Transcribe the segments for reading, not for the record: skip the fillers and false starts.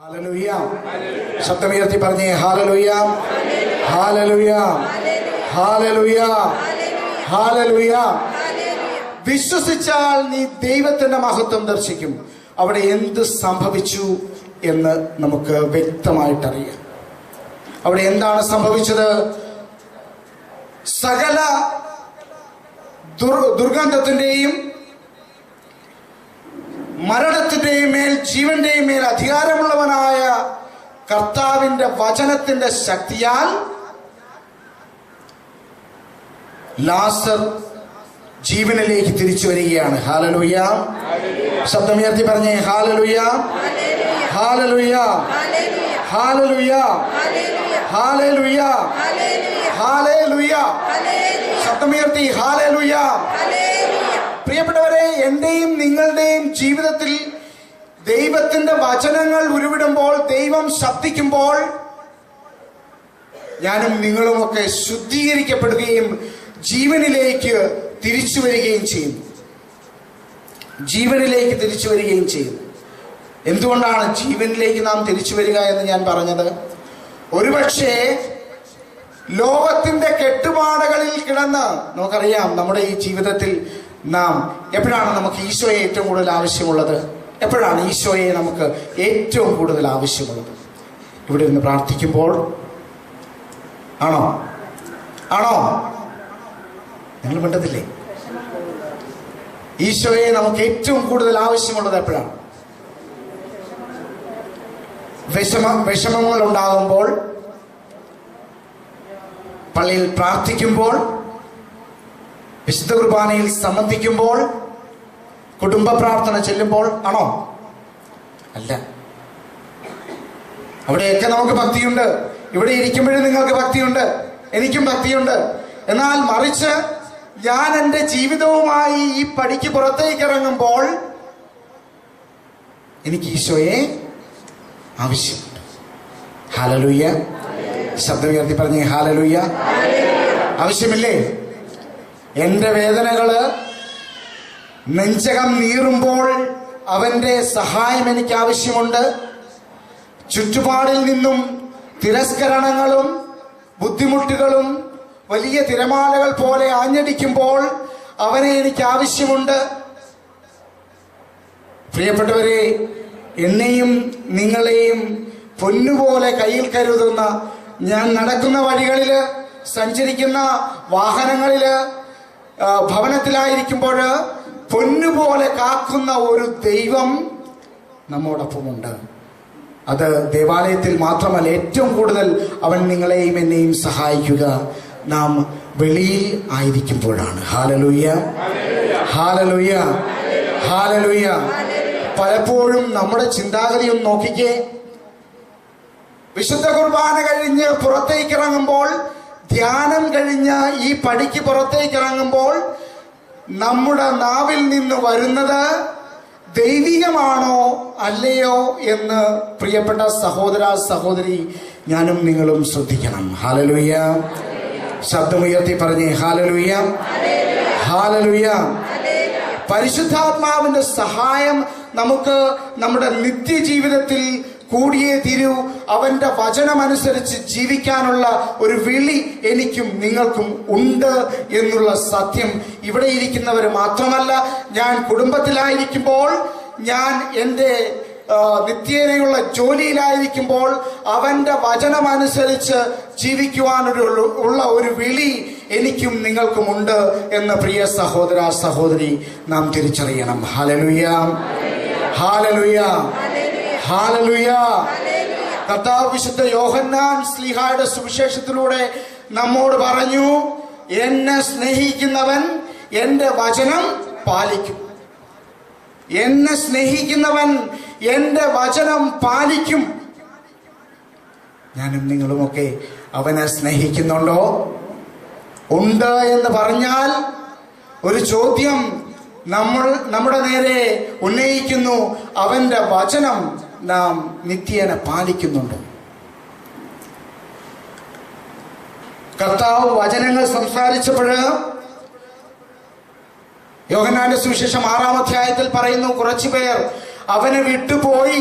Hallelujah. ശബ്ദമുയർത്തി പറഞ്ഞേ hallelujah, hallelujah, hallelujah, hallelujah. വിശ്വസിച്ചാൽ നീ ദൈവത്തിന്റെ മഹത്വം ദർശിക്കും. അവിടെ എന്ത് സംഭവിച്ചു എന്ന് നമുക്ക് വ്യക്തമായിട്ടറിയാം. അവിടെ എന്താണ് സംഭവിച്ചത്? സകല ദുർഗന്ധത്തിന്റെയും മരണത്തിന്റെയും മേൽ ജീവന്റെയും മേൽ അധികാരമുള്ളവനായ കർത്താവിന്റെ വചനത്തിന്റെ ശക്തിയാൽ ലാസർ ജീവനിലേക്ക് തിരിച്ചു വരികയാണ്. ഹല്ലേലൂയ. ശബ്ദമുയർത്തി പറഞ്ഞേ hallelujah, hallelujah, hallelujah, hallelujah, hallelujah. ശബ്ദമുയർത്തി ഹല്ലേലൂയ. പ്രിയപ്പെട്ടവരെ, എന്റെയും നിങ്ങളുടെയും ജീവിതത്തിൽ ദൈവത്തിന്റെ വചനങ്ങൾ ഉരുവിടുമ്പോൾ, ദൈവം ശബ്ദിക്കുമ്പോൾ ഞാനും നിങ്ങളുമൊക്കെ ശുദ്ധീകരിക്കപ്പെടുകയും ജീവനിലേക്ക് തിരിച്ചു വരികയും ചെയ്യുന്നു. ജീവനിലേക്ക് തിരിച്ചു വരികയും ചെയ്യുന്നു. എന്തുകൊണ്ടാണ് ജീവനിലേക്ക് നാം തിരിച്ചു വരിക എന്ന് ഞാൻ പറഞ്ഞത്? ഒരുപക്ഷെ ലോകത്തിന്റെ കെട്ടുപാടുകളിൽ കിടന്ന്, നമുക്കറിയാം നമ്മുടെ ഈ ജീവിതത്തിൽ നാം എപ്പോഴാണ് നമുക്ക് ഈശോയെ ഏറ്റവും കൂടുതൽ ആവശ്യമുള്ളത്? എപ്പോഴാണ് ഈശോയെ നമുക്ക് ഏറ്റവും കൂടുതൽ ആവശ്യമുള്ളത്? ഇവിടെ നിന്ന് പ്രാർത്ഥിക്കുമ്പോൾ ആണോ? ആണോ? നിങ്ങൾ മിണ്ടത്തില്ലേ? ഈശോയെ നമുക്ക് ഏറ്റവും കൂടുതൽ ആവശ്യമുള്ളത് എപ്പോഴാണ്? വിഷമങ്ങൾ ഉണ്ടാകുമ്പോൾ, പള്ളിയിൽ പ്രാർത്ഥിക്കുമ്പോൾ, വിശുദ്ധ കുർബാനയിൽ സംബന്ധിക്കുമ്പോൾ, കുടുംബ പ്രാർത്ഥന ചെല്ലുമ്പോൾ ആണോ? അല്ല. അവിടെയൊക്കെ നമുക്ക് ഭക്തിയുണ്ട്. ഇവിടെ ഇരിക്കുമ്പോഴും നിങ്ങൾക്ക് ഭക്തിയുണ്ട്, എനിക്കും ഭക്തിയുണ്ട്. എന്നാൽ മറിച്ച് ഞാൻ എൻ്റെ ജീവിതവുമായി ഈ പടിക്ക് പുറത്തേക്ക് ഇറങ്ങുമ്പോൾ എനിക്ക് ഈശോയെ ആവശ്യമുണ്ട്. ഹല്ലേലൂയ. ശബ്ദമുയർത്തി പറഞ്ഞേ ഹല്ലേലൂയ. ആവശ്യമില്ലേ? എൻ്റെ വേദനകള് നെഞ്ചകം നീറുമ്പോൾ അവന്റെ സഹായം എനിക്ക് ആവശ്യമുണ്ട്. ചുറ്റുപാടിൽ നിന്നും തിരസ്കരണങ്ങളും ബുദ്ധിമുട്ടുകളും വലിയ തിരമാലകൾ പോലെ ആഞ്ഞടിക്കുമ്പോൾ അവനെ എനിക്ക് ആവശ്യമുണ്ട്. പ്രിയപ്പെട്ടവരെ, എന്നെയും നിങ്ങളെയും പൊന്നുപോലെ കയ്യിൽ കരുതുന്ന, ഞാൻ നടക്കുന്ന വഴികളില്, സഞ്ചരിക്കുന്ന വാഹനങ്ങളില്, ഭവനത്തിലായിരിക്കുമ്പോൾ പൊന്നുപോലെ കാക്കുന്ന ഒരു ദൈവം നമ്മോടൊപ്പമുണ്ട്. അത് ദേവാലയത്തിൽ മാത്രമല്ല, ഏറ്റവും കൂടുതൽ അവൻ നിങ്ങളെയും എന്നെയും സഹായിക്കുക നാം വെളിയിൽ ആയിരിക്കുമ്പോഴാണ്. Hallelujah, hallelujah, hallelujah. പലപ്പോഴും നമ്മുടെ ചിന്താഗതി ഒന്ന് നോക്കിക്കേ. വിശുദ്ധ കുർബാന കഴിഞ്ഞ് പുറത്തേക്ക് ഇറങ്ങുമ്പോൾ, ധ്യാനം കഴിഞ്ഞ് ഈ പടിക്ക് പുറത്തേക്ക് ഇറങ്ങുമ്പോൾ നമ്മുടെ നാവിൽ നിന്ന് വരുന്നത് ദൈവികമാണോ അല്ലയോ എന്ന് പ്രിയപ്പെട്ട സഹോദര സഹോദരി, ഞാനും നിങ്ങളും ശ്രദ്ധിക്കണം. ഹല്ലേലൂയ. ശബ്ദമുയർത്തി പറഞ്ഞേ ഹല്ലേലൂയ, ഹല്ലേലൂയ. പരിശുദ്ധാത്മാവിന്റെ സഹായം നമുക്ക് നമ്മുടെ നിത്യജീവിതത്തിൽ കൂടിയേ തീരൂ. അവന്റെ വചനമനുസരിച്ച് ജീവിക്കാനുള്ള ഒരു വിളി എനിക്കും നിങ്ങൾക്കും ഉണ്ട് എന്നുള്ള സത്യം ഇവിടെ ഇരിക്കുന്നവർ മാത്രമല്ല, ഞാൻ കുടുംബത്തിലായിരിക്കുമ്പോൾ, ഞാൻ എൻ്റെ നിത്യേനയുള്ള ജോലിയിലായിരിക്കുമ്പോൾ അവന്റെ വചനമനുസരിച്ച് ജീവിക്കുവാനുള്ള ഒരു വിളി എനിക്കും നിങ്ങൾക്കും ഉണ്ട് എന്ന് പ്രിയ സഹോദര സഹോദരി നാം തിരിച്ചറിയണം. Hallelujah, hallelujah, hallelujah. കർത്താവ് വിശുദ്ധ യോഹന്നാൻ ശ്ലീഹായുടെ സുവിശേഷത്തിലൂടെ നമ്മോട് പറഞ്ഞു, എന്നെ സ്നേഹിക്കുന്നവൻ എൻ്റെ വചനം പാലിക്കും. എന്നെ സ്നേഹിക്കുന്നവൻ എൻ്റെ വചനം പാലിക്കും. ഞാനും നിങ്ങളുമൊക്കെ അവനെ സ്നേഹിക്കുന്നുണ്ടോ? ഉണ്ട് എന്ന് പറഞ്ഞാൽ ഒരു ചോദ്യം നമ്മുടെ നേരെ ഉന്നയിക്കുന്നു. അവന്റെ വചനം നാം നിത്യേന പാലിക്കുന്നുണ്ടോ? കർത്താവ് വചനങ്ങൾ സംസാരിച്ചപ്പോൾ യോഹന്നാന്റെ സുവിശേഷം 6-ാം അധ്യായത്തിൽ പറയുന്നു, കുറച്ചുപേർ അവനെ വിട്ടുപോയി.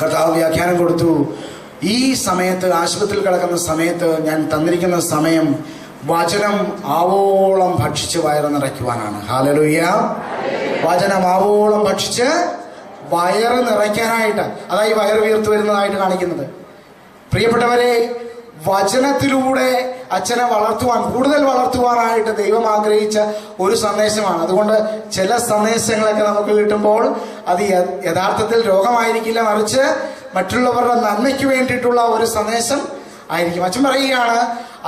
കർത്താവ് വ്യാഖ്യാനം കൊടുത്തു. ഈ സമയത്ത്, ആശുപത്രിയിൽ കിടക്കുന്ന സമയത്ത്, ഞാൻ തന്നിരിക്കുന്ന സമയം വചനം ആവോളം ഭക്ഷിച്ച് വയറ് നിറയ്ക്കുവാനാണ്. ഹല്ലേലൂയ. വചനം ആവോളം ഭക്ഷിച്ച് വയറ് നിറയ്ക്കാനായിട്ട്, അതായി വയറ് വീർത്തു വരുന്നതായിട്ട് കാണിക്കുന്നത്. പ്രിയപ്പെട്ടവരെ, വചനത്തിലൂടെ അച്ഛനെ വളർത്തുവാൻ, കൂടുതൽ വളർത്തുവാനായിട്ട് ദൈവം ആഗ്രഹിച്ച ഒരു സന്ദേശമാണ്. അതുകൊണ്ട് ചില സന്ദേശങ്ങളൊക്കെ നമുക്ക് കിട്ടുമ്പോൾ അത് യഥാർത്ഥത്തിൽ രോഗമായിരിക്കില്ല, മറിച്ച് മറ്റുള്ളവരുടെ നന്മയ്ക്ക് വേണ്ടിയിട്ടുള്ള ഒരു സന്ദേശം ആയിരിക്കും. അച്ഛൻ പറയുകയാണ്,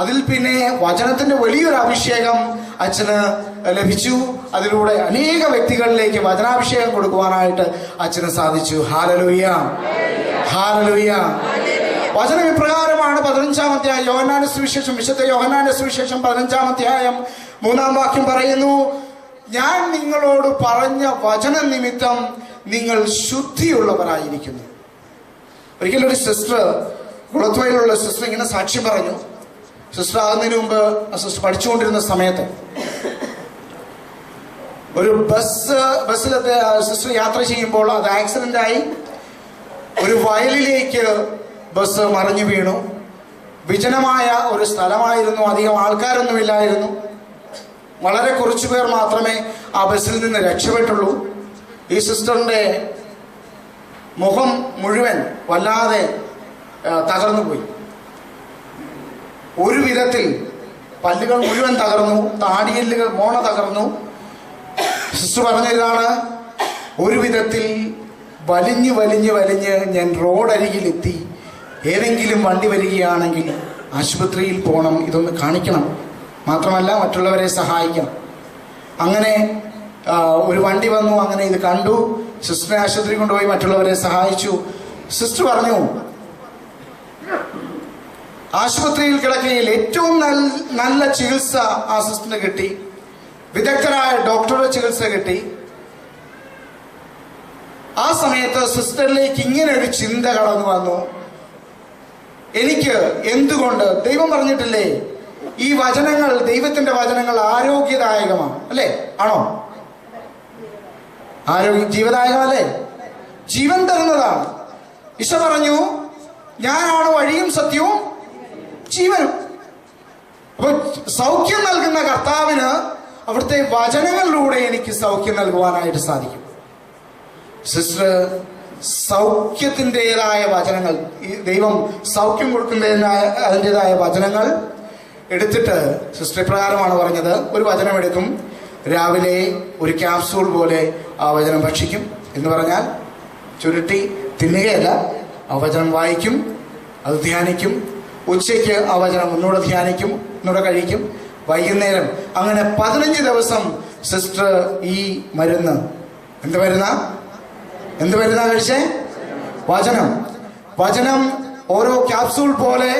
അതിൽ പിന്നെ വചനത്തിന്റെ വലിയൊരു അഭിഷേകം അച്ഛന് ലഭിച്ചു. അതിലൂടെ അനേക വ്യക്തികളിലേക്ക് വചനാഭിഷേകം കൊടുക്കുവാനായിട്ട് അച്ഛന് സാധിച്ചു. Hallelujah, hallelujah. വചനം ഇപ്രകാരമാണ്. 15-ാം അധ്യായം യോഹന്നാന്റെ സുവിശേഷം, വിശുദ്ധ യോഹന്നാന്റെ സുവിശേഷം 15-ാം അധ്യായം 3-ാം വാക്യം പറയുന്നു, ഞാൻ നിങ്ങളോട് പറഞ്ഞ വചന നിമിത്തം നിങ്ങൾ ശുദ്ധിയുള്ളവരായിരിക്കുന്നു. ഒരിക്കലൊരു സിസ്റ്റർ, കുളത്തുവയിലുള്ള സിസ്റ്റർ ഇങ്ങനെ സാക്ഷ്യം പറഞ്ഞു. സിസ്റ്റർ ആകുന്നതിന് മുമ്പ് സിസ്റ്റർ പഠിച്ചുകൊണ്ടിരുന്ന സമയത്ത് ഒരു ബസ്സിലത്തെ സിസ്റ്റർ യാത്ര ചെയ്യുമ്പോൾ അത് ആക്സിഡന്റ് ആയി. ഒരു വയലിലേക്ക് ബസ് മറിഞ്ഞു വീണു. വിജനമായ ഒരു സ്ഥലമായിരുന്നു, അധികം ആൾക്കാരൊന്നുമില്ലായിരുന്നു. വളരെ കുറച്ചു പേർ മാത്രമേ ആ ബസ്സിൽ നിന്ന് രക്ഷപ്പെട്ടുള്ളൂ. ഈ സിസ്റ്ററിന്റെ മുഖം മുഴുവൻ വല്ലാതെ തകർന്നു പോയി. ഒരു വിധത്തിൽ പല്ലുകൾ മുഴുവൻ തകർന്നു, താടിയെല്ലുകൾ മോണ തകർന്നു. സിസ്റ്റർ പറഞ്ഞതാണ്, ഒരു വിധത്തിൽ വലിഞ്ഞ് വലിഞ്ഞ് വലിഞ്ഞ് ഞാൻ റോഡരികിലെത്തി. ഏതെങ്കിലും വണ്ടി വരികയാണെങ്കിൽ ആശുപത്രിയിൽ പോകണം, ഇതൊന്ന് കാണിക്കണം, മാത്രമല്ല മറ്റുള്ളവരെ സഹായിക്കണം. അങ്ങനെ ഒരു വണ്ടി വന്നു. അങ്ങനെ ഇത് കണ്ടു. സിസ്റ്ററിനെ ആശുപത്രി കൊണ്ടുപോയി മറ്റുള്ളവരെ സഹായിച്ചു. സിസ്റ്റർ പറഞ്ഞു, ആശുപത്രിയിൽ കിടക്കയിൽ ഏറ്റവും നല്ല ചികിത്സ ആ സിസ്റ്ററിന് കിട്ടി. വിദഗ്ധരായ ഡോക്ടറുടെ ചികിത്സ കിട്ടി. ആ സമയത്ത് സിസ്റ്ററിലേക്ക് ഇങ്ങനെ ഒരു ചിന്ത കടന്നു വന്നു, എനിക്ക് എന്തുകൊണ്ട്, ദൈവം പറഞ്ഞിട്ടില്ലേ ഈ വചനങ്ങൾ, ദൈവത്തിന്റെ വചനങ്ങൾ ആരോഗ്യദായകമാണ്, അല്ലേ? ആണോ? ജീവദായകമല്ലേ? ജീവൻ തരുന്നതാണ്. ഈശോ പറഞ്ഞു, ഞാനാണ് വഴിയും സത്യവും ജീവനും. അപ്പൊ സൗഖ്യം നൽകുന്ന കർത്താവിന് അവിടുത്തെ വചനങ്ങളിലൂടെ എനിക്ക് സൗഖ്യം നൽകുവാനായിട്ട് സാധിക്കും. സിസ്റ്റർ സൗഖ്യത്തിൻ്റെതായ വചനങ്ങൾ, ഈ ദൈവം സൗഖ്യം കൊടുക്കുന്നതിനായ അതിൻ്റെതായ വചനങ്ങൾ എടുത്തിട്ട് സിസ്റ്റർ പ്രകാരമാണ് പറഞ്ഞത്. ഒരു വചനം എടുക്കും, രാവിലെ ഒരു ക്യാപ്സൂൾ പോലെ ആ വചനം ഭക്ഷിക്കും. എന്ന് പറഞ്ഞാൽ ചുരുട്ടി തിന്നുകയല്ല, ആ വചനം വായിക്കും, അത് ധ്യാനിക്കും. ഉച്ചയ്ക്ക് ആ വചനം ഒന്നുകൂടെ ധ്യാനിക്കും, ഒന്നുകൂടെ കഴിക്കും. വൈകുന്നേരം, അങ്ങനെ 15 ദിവസം സിസ്റ്റർ ഈ മരുന്ന്, എന്ത് മരുന്നാ കഴിച്ചേ? വചനം ഓരോ ക്യാപ്സൂൾ പോലെ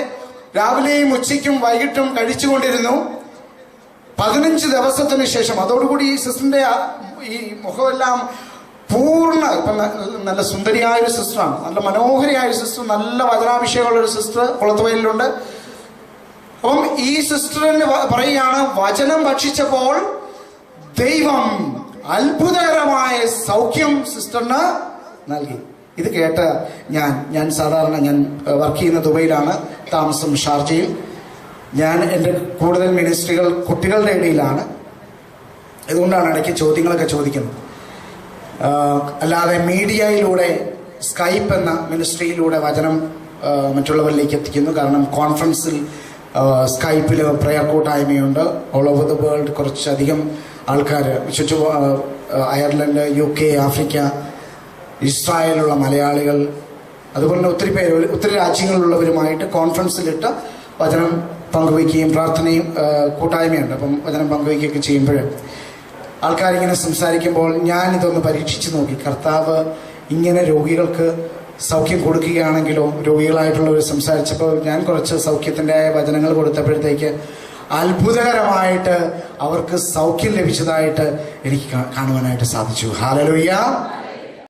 രാവിലെയും ഉച്ചയ്ക്കും വൈകിട്ടും കഴിച്ചുകൊണ്ടിരുന്നു. 15 ദിവസത്തിന് ശേഷം അതോടുകൂടി ഈ സിസ്റ്ററിന്റെ ഈ മുഖമെല്ലാം പൂർണ്ണ, ഇപ്പം നല്ല സുന്ദരിയായ ഒരു സിസ്റ്ററാണ്, നല്ല മനോഹരിയായ ഒരു സിസ്റ്റർ, നല്ല വചനാഭിഷേകമുള്ള ഒരു സിസ്റ്റർ കുളത്തുവയലിലുണ്ട്. അപ്പം ഈ സിസ്റ്ററിന് പറയുകയാണ്, വചനം ഭക്ഷിച്ചപ്പോൾ ദൈവം അത്ഭുതകരമായ സൗഖ്യം സിസ്റ്ററിന് നൽകി. ഇത് കേട്ട് ഞാൻ സാധാരണ ഞാൻ വർക്ക് ചെയ്യുന്ന ദുബൈയിലാണ്, താമസം ഷാർജയിൽ. ഞാൻ എൻ്റെ കൂടുതൽ മിനിസ്ട്രികൾ കുട്ടികളുടെ ഇടയിലാണ്. ഇതുകൊണ്ടാണ് ഇടയ്ക്ക് ചോദ്യങ്ങളൊക്കെ ചോദിക്കുന്നത്. അല്ലാതെ മീഡിയയിലൂടെ, സ്കൈപ്പ് എന്ന മിനിസ്ട്രിയിലൂടെ വചനം മറ്റുള്ളവരിലേക്ക് എത്തിക്കുന്നു. കാരണം കോൺഫറൻസിൽ സ്കൈപ്പിൽ പ്രയർ കൂട്ടായ്മയുണ്ട്. ഓൾ ഓവർ ദ വേൾഡ് കുറച്ചധികം ആൾക്കാർ, ചുറ്റും അയർലൻഡ്, UK, ആഫ്രിക്ക, ഇസ്രായേലുള്ള മലയാളികൾ, അതുപോലെ ഒത്തിരി പേര്, ഒത്തിരി രാജ്യങ്ങളിലുള്ളവരുമായിട്ട് കോൺഫറൻസിലിട്ട് വചനം പങ്കുവയ്ക്കുകയും പ്രാർത്ഥനയും കൂട്ടായ്മയുണ്ട്. അപ്പം വചനം പങ്കുവയ്ക്കുകയൊക്കെ ചെയ്യുമ്പോൾ ആൾക്കാരിങ്ങനെ സംസാരിക്കുമ്പോൾ ഞാനിതൊന്ന് പരീക്ഷിച്ച് നോക്കി. കർത്താവ് ഇങ്ങനെ രോഗികൾക്ക് സൗഖ്യം കൊടുക്കുകയാണെങ്കിലോ, രോഗികളായിട്ടുള്ളവർ സംസാരിച്ചപ്പോൾ ഞാൻ കുറച്ച് സൗഖ്യത്തിൻ്റെ വചനങ്ങൾ കൊടുത്തപ്പോഴത്തേക്ക് അത്ഭുതകരമായിട്ട് അവർക്ക് സൗഖ്യം ലഭിച്ചതായിട്ട് എനിക്ക് കാണുവാനായിട്ട് സാധിച്ചു. ഹല്ലേലൂയ.